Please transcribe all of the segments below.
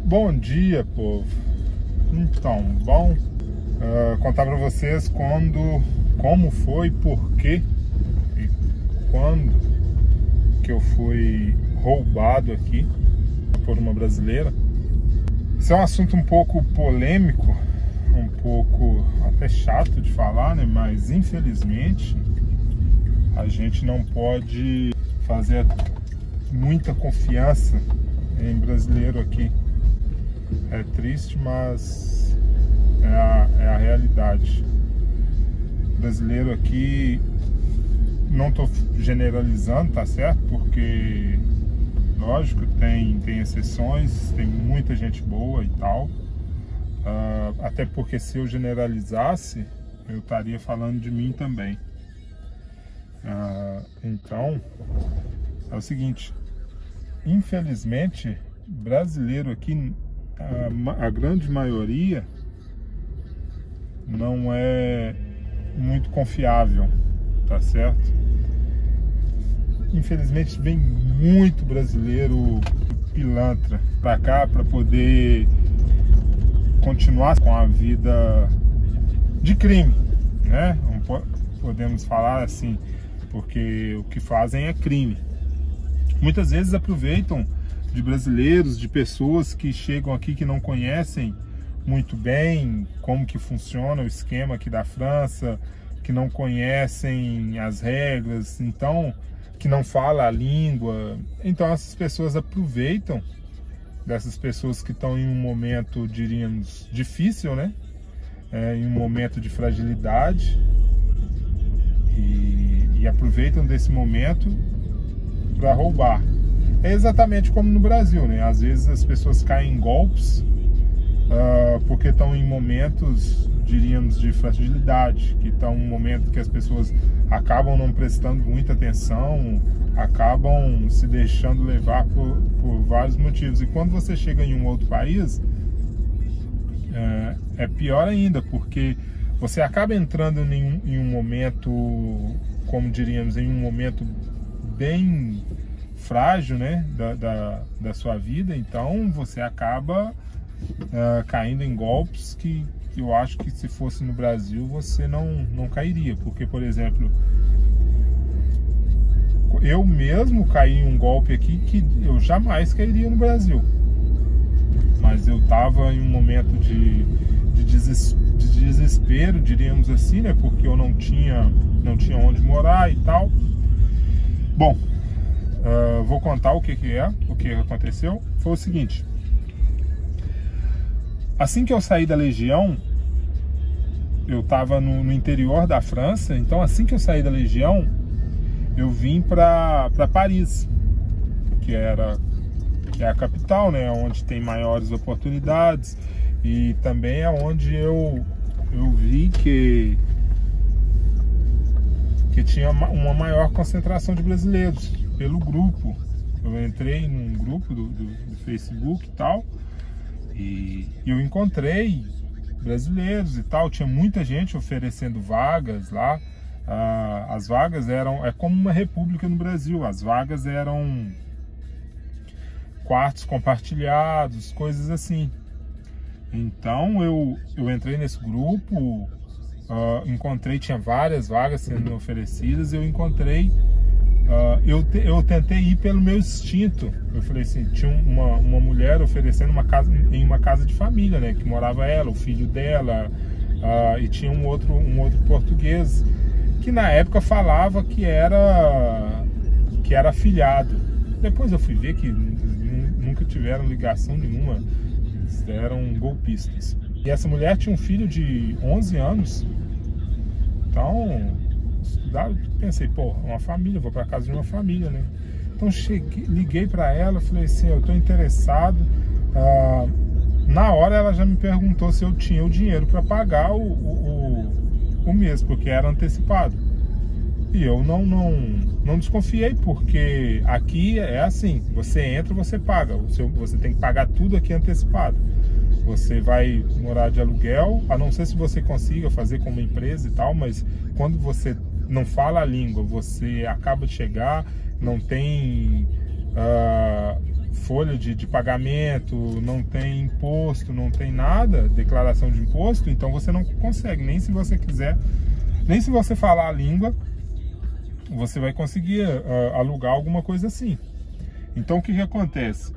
Bom dia, povo. Então, contar para vocês como foi, por quê e quando que eu fui roubado aqui por uma brasileira. Isso é um assunto um pouco polêmico, um pouco até chato de falar, né? Mas infelizmente a gente não pode fazer muita confiança em brasileiro aqui. É triste, mas é a realidade. Brasileiro aqui, não estou generalizando, tá certo? Porque, lógico, tem exceções, tem muita gente boa e tal. Até porque se eu generalizasse, eu estaria falando de mim também. Então, é o seguinte, infelizmente, brasileiro aqui, a grande maioria não é muito confiável, tá certo? Infelizmente vem muito brasileiro pilantra pra cá para poder continuar com a vida de crime, né? Não podemos falar assim, porque o que fazem é crime. Muitas vezes aproveitam de brasileiros, de pessoas que chegam aqui que não conhecem muito bem como que funciona o esquema aqui da França, que não conhecem as regras, então, que não fala a língua. Então essas pessoas aproveitam dessas pessoas que estão em um momento, diríamos, difícil, né? Em um momento de fragilidade e aproveitam desse momento para roubar. É exatamente como no Brasil, né? Às vezes as pessoas caem em golpes porque estão em momentos, diríamos, de fragilidade, que estão em um momento que as pessoas acabam não prestando muita atenção, acabam se deixando levar por vários motivos. E quando você chega em um outro país, é pior ainda, porque você acaba entrando em um momento, como diríamos, em um momento bem frágil, né, da sua vida. Então você acaba caindo em golpes que eu acho que se fosse no Brasil você não cairia, porque, por exemplo, eu mesmo caí em um golpe aqui que eu jamais cairia no Brasil, mas eu estava em um momento de desespero, diríamos assim, né, porque eu não tinha onde morar e tal. Bom, vou contar o que aconteceu. Foi o seguinte: assim que eu saí da Legião, eu estava no interior da França. Então assim que eu saí da Legião, eu vim para Paris, que é a capital, né, onde tem maiores oportunidades, e também é onde eu vi que tinha uma maior concentração de brasileiros. Pelo grupo, eu entrei num grupo do Facebook e tal, e eu encontrei brasileiros e tal. Tinha muita gente oferecendo vagas lá. As vagas é como uma república no Brasil. As vagas eram quartos compartilhados, coisas assim. Então eu entrei nesse grupo, tinha várias vagas sendo oferecidas. Eu encontrei, eu tentei ir pelo meu instinto. Eu falei assim, tinha uma mulher oferecendo em uma casa de família, né, que morava ela, o filho dela, e tinha um outro português que na época falava que era afilhado. Depois eu fui ver que nunca tiveram ligação nenhuma, eles eram golpistas. E essa mulher tinha um filho de 11 anos. Então, pensei, pô, uma família, vou para casa de uma família, né? Então liguei para ela, falei assim, eu tô interessado. Na hora ela já me perguntou se eu tinha o dinheiro para pagar o mês, porque era antecipado. E eu não desconfiei, porque aqui é assim, você entra, você paga, você tem que pagar tudo aqui antecipado. Você vai morar de aluguel, a não ser se você consiga fazer com uma empresa e tal, mas quando você não fala a língua, você acaba de chegar, não tem folha de pagamento, não tem imposto, não tem nada, declaração de imposto, então você não consegue, nem se você quiser, nem se você falar a língua, você vai conseguir alugar alguma coisa assim. Então o que acontece?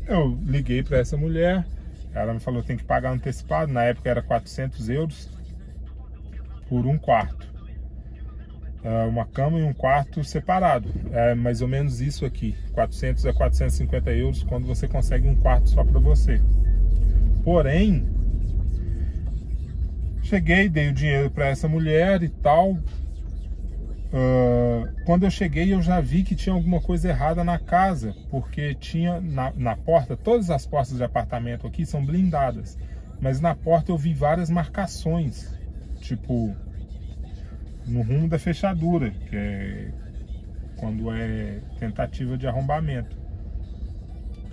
Eu liguei para essa mulher, ela me falou que tem que pagar antecipado, na época era 400 euros por um quarto. Uma cama e um quarto separado, é mais ou menos isso aqui, 400 a 450 euros quando você consegue um quarto só para você. Porém, cheguei, dei o dinheiro para essa mulher e tal. Quando eu cheguei eu já vi que tinha alguma coisa errada na casa, porque tinha na porta, todas as portas de apartamento aqui são blindadas, mas na porta eu vi várias marcações, tipo no rumo da fechadura, que é quando é tentativa de arrombamento.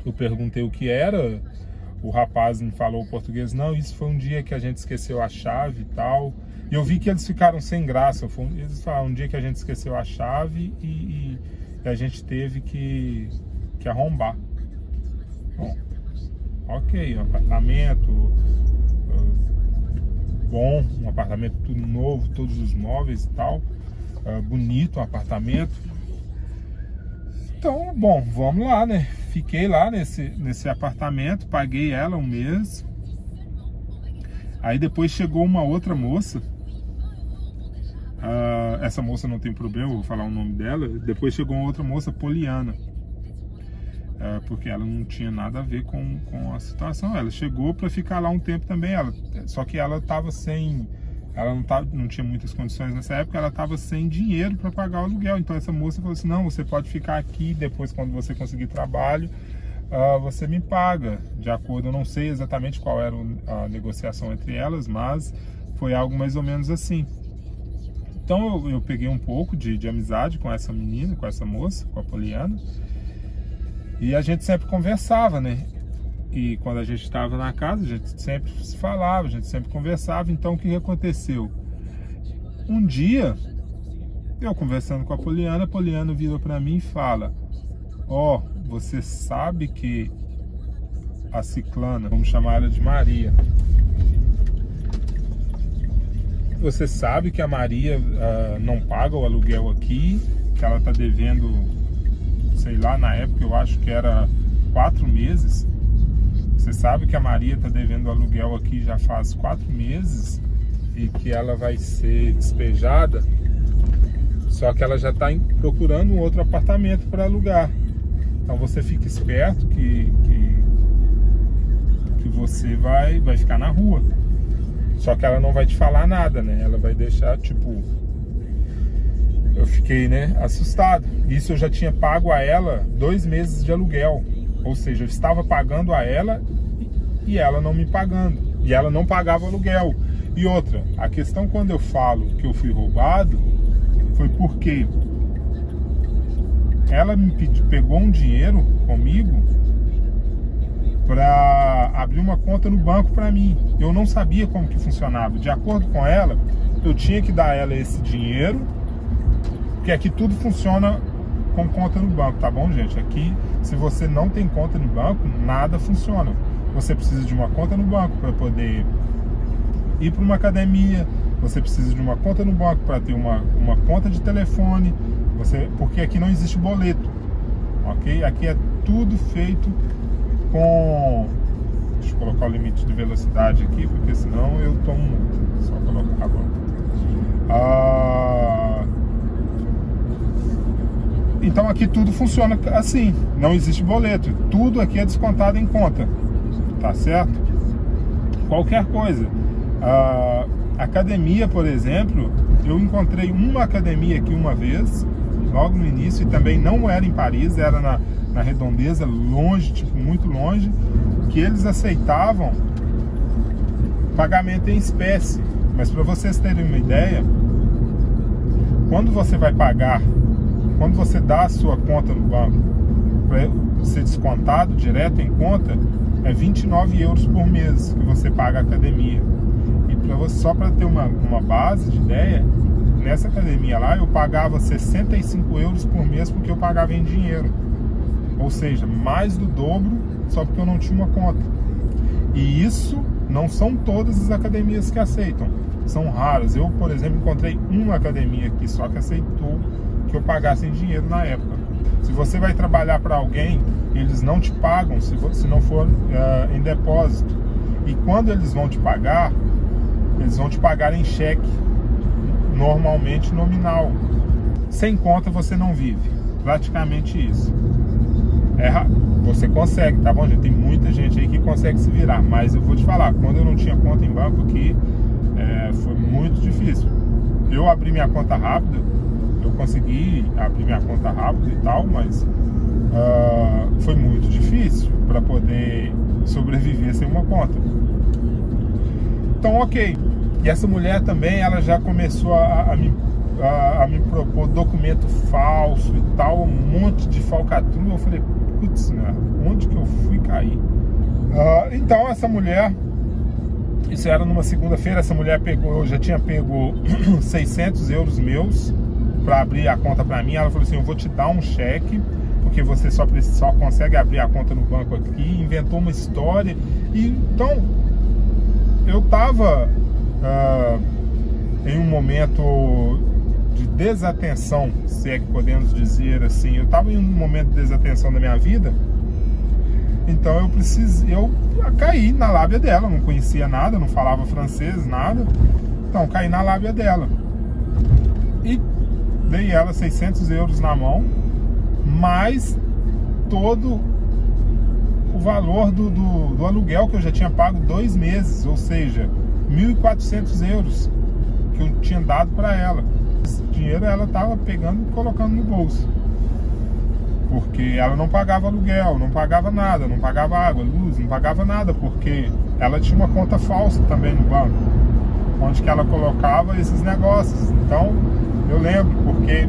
Eu perguntei o que era, o rapaz me falou em português, não, isso foi um dia que a gente esqueceu a chave e tal. E eu vi que eles ficaram sem graça, eles falaram um dia que a gente esqueceu a chave e a gente teve que arrombar. Bom, ok, um apartamento bom, um apartamento tudo novo, todos os móveis e tal, bonito um apartamento. Então, bom, vamos lá, né? Fiquei lá nesse apartamento, paguei ela um mês. Aí depois chegou uma outra moça. Essa moça não tem problema, eu vou falar o nome dela. Depois chegou uma outra moça, Poliana. Porque ela não tinha nada a ver com a situação. Ela chegou para ficar lá um tempo também. Só que ela estava sem... Ela não tinha muitas condições nessa época, ela estava sem dinheiro para pagar o aluguel. Então essa moça falou assim, não, você pode ficar aqui, depois quando você conseguir trabalho, você me paga. De acordo, eu não sei exatamente qual era a negociação entre elas, mas foi algo mais ou menos assim. Então eu peguei um pouco de amizade com essa menina, com essa moça, com a Poliana. E a gente sempre conversava, né? E quando a gente estava na casa, a gente sempre se falava, a gente sempre conversava. Então o que aconteceu? Um dia, eu conversando com a Poliana virou para mim e fala: ó, você sabe que a ciclana, vamos chamar ela de Maria, você sabe que a Maria não paga o aluguel aqui, que ela tá devendo, sei lá, na época eu acho que era 4 meses. Você sabe que a Maria tá devendo aluguel aqui já faz 4 meses e que ela vai ser despejada, só que ela já está procurando um outro apartamento para alugar. Então você fica esperto que você vai ficar na rua. Só que ela não vai te falar nada, né? Ela vai deixar, tipo... Eu fiquei, né, assustado. Isso eu já tinha pago a ela 2 meses de aluguel. Ou seja, eu estava pagando a ela e ela não me pagando. E ela não pagava aluguel. E outra, a questão quando eu falo que eu fui roubado foi porque ela me pegou um dinheiro comigo para abrir uma conta no banco para mim. Eu não sabia como que funcionava. De acordo com ela, eu tinha que dar a ela esse dinheiro, porque aqui tudo funciona com conta no banco, tá bom, gente? Aqui, se você não tem conta no banco, nada funciona. Você precisa de uma conta no banco para poder ir para uma academia, você precisa de uma conta no banco para ter uma conta de telefone, porque aqui não existe boleto, ok? Aqui é tudo feito com... Deixa eu colocar o limite de velocidade aqui, porque senão eu tomo multa. Só colocar agora. Então aqui tudo funciona assim, não existe boleto, tudo aqui é descontado em conta, tá certo? Qualquer coisa. Academia, por exemplo, eu encontrei uma academia aqui uma vez, logo no início, e também não era em Paris, era na redondeza, longe, tipo muito longe, que eles aceitavam pagamento em espécie. Mas para vocês terem uma ideia, quando você vai pagar, quando você dá a sua conta no banco para ser descontado direto em conta, é 29 euros por mês que você paga a academia. E só para ter uma base de ideia, nessa academia lá eu pagava 65 euros por mês porque eu pagava em dinheiro. ou seja, mais do dobro, só porque eu não tinha uma conta. E isso não são todas as academias que aceitam, são raras. Eu, por exemplo, encontrei uma academia aqui só que aceitou que eu pagasse em dinheiro na época. Se você vai trabalhar para alguém, eles não te pagam se não for em depósito. E quando eles vão te pagar em cheque, normalmente nominal. Sem conta você não vive, praticamente isso. Você consegue, tá bom, gente? Tem muita gente aí que consegue se virar, mas eu vou te falar, quando eu não tinha conta em banco aqui, foi muito difícil. Eu abri minha conta rápida, eu consegui abrir minha conta rápido e tal, mas foi muito difícil para poder sobreviver sem uma conta. Então, ok. E essa mulher também, ela já começou a me propor documento falso e tal, um monte de falcatrua. Eu falei, putz, né? Onde que eu fui cair? Então, essa mulher, isso era numa segunda-feira, essa mulher eu já tinha pego 600 euros meus para abrir a conta para mim. Ela falou assim, eu vou te dar um cheque, porque você só consegue abrir a conta no banco aqui. Inventou uma história. E então eu tava em um momento de desatenção, se é que podemos dizer assim. Eu tava em um momento de desatenção da minha vida. Então eu caí na lábia dela. Não conhecia nada, não falava francês, nada. Então caí na lábia dela e dei ela 600 euros na mão, mais todo o valor do aluguel que eu já tinha pago 2 meses, ou seja, 1.400 euros que eu tinha dado para ela. Esse dinheiro ela estava pegando e colocando no bolso, porque ela não pagava aluguel, não pagava nada, não pagava água, luz, não pagava nada, porque ela tinha uma conta falsa também no banco, onde que ela colocava esses negócios. Então eu lembro, porque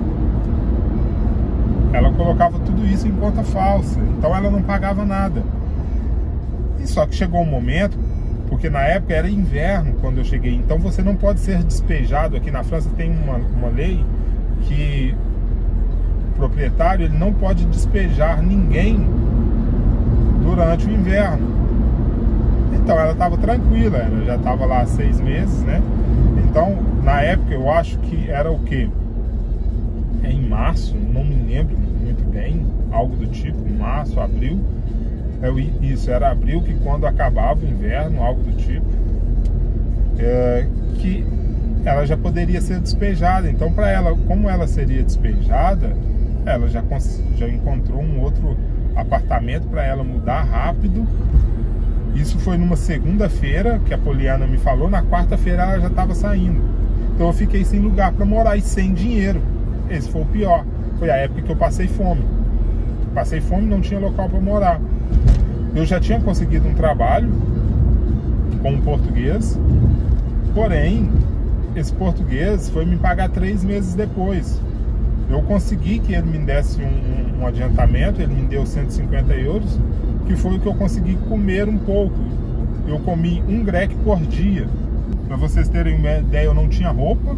ela colocava tudo isso em conta falsa, então ela não pagava nada. E só que chegou um momento, porque na época era inverno quando eu cheguei, então você não pode ser despejado. Aqui na França tem uma lei que o proprietário ele não pode despejar ninguém durante o inverno. Então ela estava tranquila, ela já estava lá há 6 meses, né? Então na época eu acho que era o quê? Em março, não me lembro muito bem, algo do tipo, março, abril. Isso, era abril, que quando acabava o inverno, algo do tipo, que ela já poderia ser despejada. Então para ela, como ela seria despejada, ela já encontrou um outro apartamento para ela mudar rápido. Isso foi numa segunda-feira que a Poliana me falou. Na quarta-feira ela já estava saindo. Então eu fiquei sem lugar para morar e sem dinheiro. Esse foi o pior. Foi a época que eu passei fome. Passei fome, não tinha local para morar. Eu já tinha conseguido um trabalho com um português, porém esse português foi me pagar 3 meses depois. Eu consegui que ele me desse um adiantamento, ele me deu 150 euros, que foi o que eu consegui comer um pouco. Eu comi um grec por dia. Para vocês terem uma ideia, eu não tinha roupa.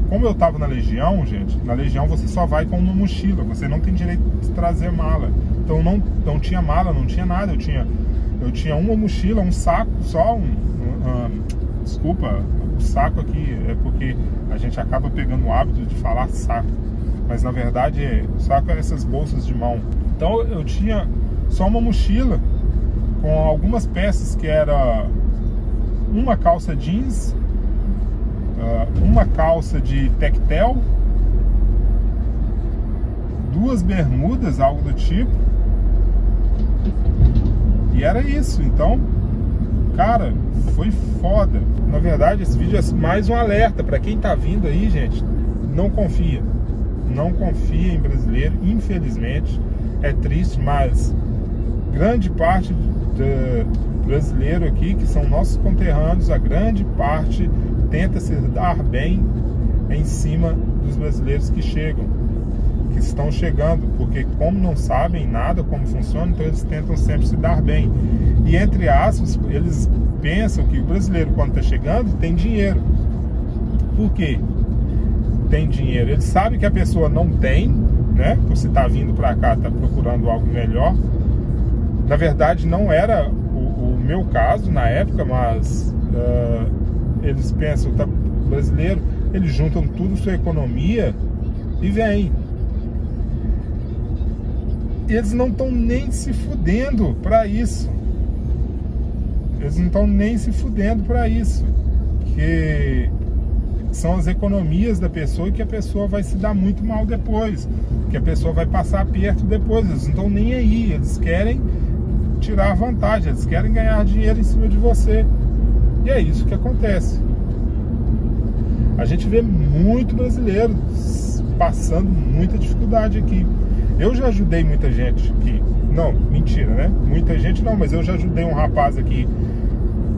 Como eu estava na Legião, gente, na Legião você só vai com uma mochila, você não tem direito de trazer mala. Então não tinha mala, não tinha nada. Eu tinha uma mochila, um saco só, desculpa, o saco aqui é porque a gente acaba pegando o hábito de falar saco, mas na verdade o saco é essas bolsas de mão. Então eu tinha só uma mochila com algumas peças, que era uma calça jeans, uma calça de tectel, 2 bermudas, algo do tipo, e era isso. Então, cara, foi foda. Na verdade, esse vídeo é mais um alerta para quem tá vindo aí, gente. Não confia em brasileiro, infelizmente. É triste, mas grande parte do brasileiro aqui, que são nossos conterrâneos, a grande parte tenta se dar bem em cima dos brasileiros que estão chegando, porque como não sabem nada como funciona, então eles tentam sempre se dar bem. E entre aspas, eles pensam que o brasileiro, quando está chegando, tem dinheiro. Por quê? Tem dinheiro. Eles sabem que a pessoa não tem, né? Por se tá vindo para cá, tá procurando algo melhor. Na verdade, não era o meu caso na época, mas eles pensam, tá, brasileiro, eles juntam tudo, sua economia e vêm. Eles não estão nem se fudendo para isso. Eles não estão nem se fudendo para isso. Que são as economias da pessoa e que a pessoa vai se dar muito mal depois. Que a pessoa vai passar aperto depois. Eles não estão nem aí. Eles querem tirar vantagem. Eles querem ganhar dinheiro em cima de você. E é isso que acontece. A gente vê muito brasileiro passando muita dificuldade aqui. Eu já ajudei muita gente aqui. Não, mentira, né? Muita gente não, mas eu já ajudei um rapaz aqui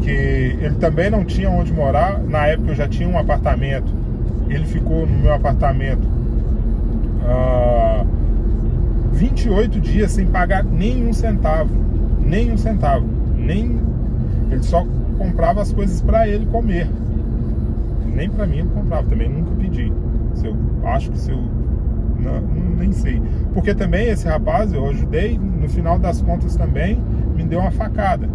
que ele também não tinha onde morar. Na época eu já tinha um apartamento. Ele ficou no meu apartamento 28 dias sem pagar nenhum centavo. Nenhum centavo. Ele só comprava as coisas para ele comer. Nem para mim ele comprava, também nunca pedi. Nem sei. Porque também esse rapaz eu ajudei, no final das contas também me deu uma facada.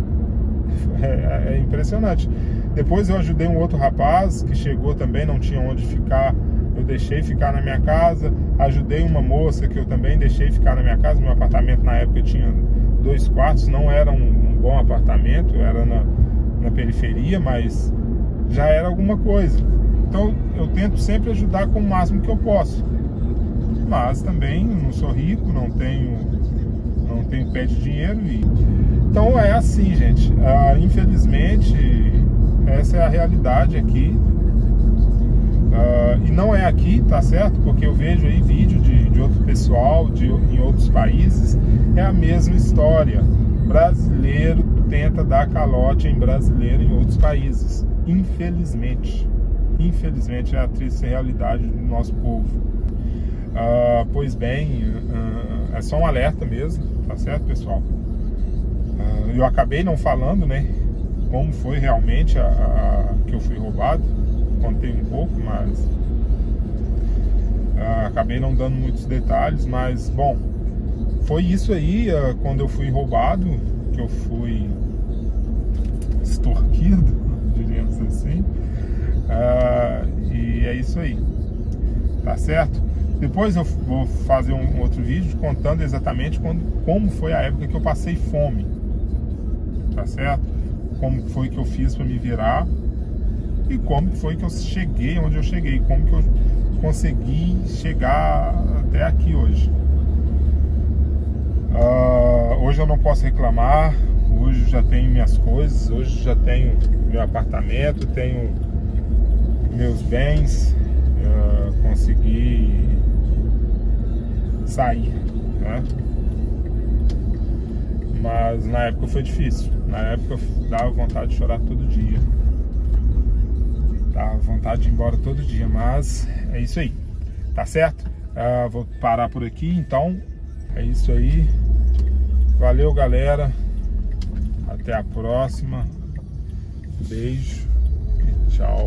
É impressionante. Depois eu ajudei um outro rapaz que chegou também, não tinha onde ficar. Eu deixei ficar na minha casa. Ajudei uma moça que eu também deixei ficar na minha casa. Meu apartamento na época tinha 2 quartos, não era um bom apartamento, era na periferia, mas já era alguma coisa. Então eu tento sempre ajudar com o máximo que eu posso. Mas também não sou rico, não tenho pé de dinheiro. Então é assim, gente. Infelizmente, essa é a realidade aqui. E não é aqui, tá certo? Porque eu vejo aí vídeo de outro pessoal em outros países. É a mesma história. Brasileiro tenta dar calote em brasileiro em outros países. Infelizmente. Infelizmente é a triste realidade do nosso povo. Pois bem, é só um alerta mesmo, tá certo, pessoal? Eu acabei não falando, né, como foi realmente que eu fui roubado. Contei um pouco, mas acabei não dando muitos detalhes. Mas, bom, foi isso aí, quando eu fui roubado, que eu fui extorquido, diríamos assim. E é isso aí, tá certo? Depois eu vou fazer um outro vídeo contando exatamente como foi a época que eu passei fome, tá certo? Como foi que eu fiz para me virar e como foi que eu cheguei onde eu cheguei, como que eu consegui chegar até aqui hoje. Hoje eu não posso reclamar, hoje eu já tenho minhas coisas, hoje já tenho meu apartamento, tenho meus bens, consegui sair, né? Mas na época foi difícil. Na época eu dava vontade de chorar todo dia, dava vontade de ir embora todo dia. Mas é isso aí, tá certo? Vou parar por aqui, então é isso aí. Valeu, galera, até a próxima. Beijo e tchau.